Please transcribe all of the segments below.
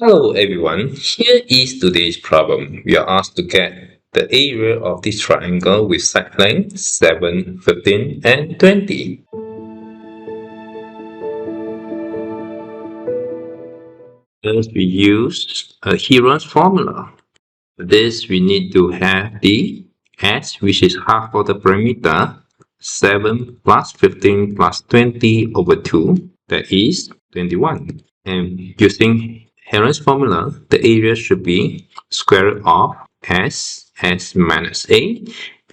Hello everyone, here is today's problem. We are asked to get the area of this triangle with side length 7, 15 and 20. First we use a Heron's formula. For this we need to have the S, which is half of the perimeter, 7 plus 15 plus 20 over 2, that is 21. And using Heron's formula, the area should be square root of S minus A,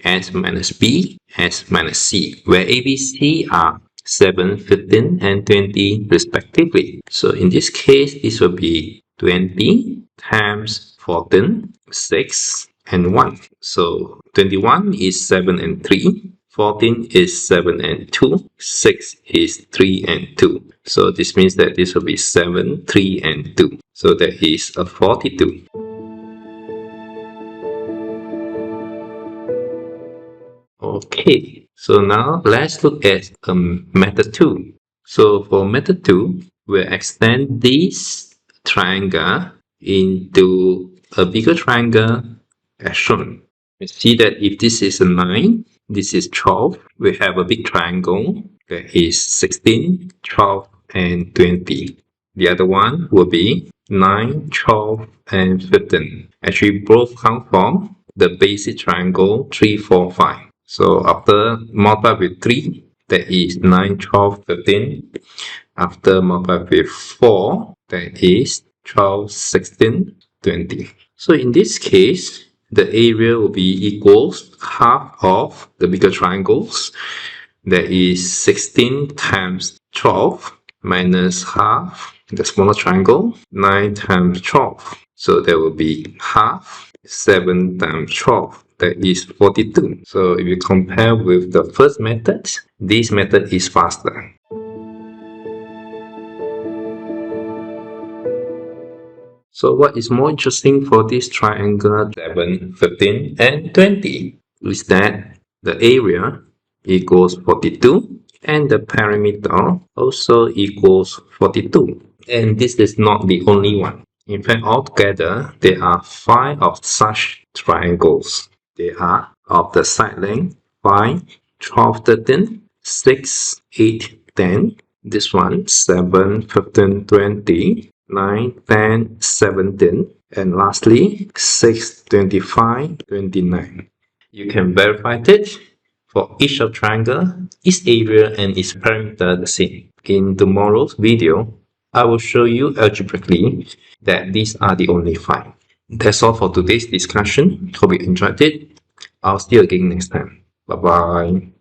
S minus B, S minus C, where A, B, C are 7, 15 and 20 respectively. So in this case, this will be 20 times 14, 6 and 1. So 21 is 7 and 3. 14 is 7 and 2, 6 is 3 and 2. So this means that this will be 7, 3 and 2. So that is a 42. Okay, so now let's look at method 2. So for method 2, we'll extend this triangle into a bigger triangle as shown. You see that if this is a 9, this is 12. We have a big triangle that is 16, 12, and 20. The other one will be 9, 12, and 15. Actually, both come from the basic triangle 3, 4, 5. So after multiply with 3, that is 9, 12, 15. After multiply with 4, that is 12, 16, 20. So in this case, the area will be equals half of the bigger triangles. That is 16 times 12 minus half the smaller triangle, 9 times 12. So there will be half 7 times 12. That is 42. So if you compare with the first method, this method is faster. So what is more interesting for this triangle 7, 15 and 20 is that the area equals 42 and the perimeter also equals 42. And this is not the only one. In fact, altogether, there are 5 of such triangles. They are of the side length 5, 12, 13, 6, 8, 10. This one 7, 15, 20. 9, 10, 17, and lastly 6, 25, 29. You can verify that for each of triangle, its area and its perimeter the same. In tomorrow's video, I will show you algebraically that these are the only 5. That's all for today's discussion. Hope you enjoyed it. I'll see you again next time. Bye bye.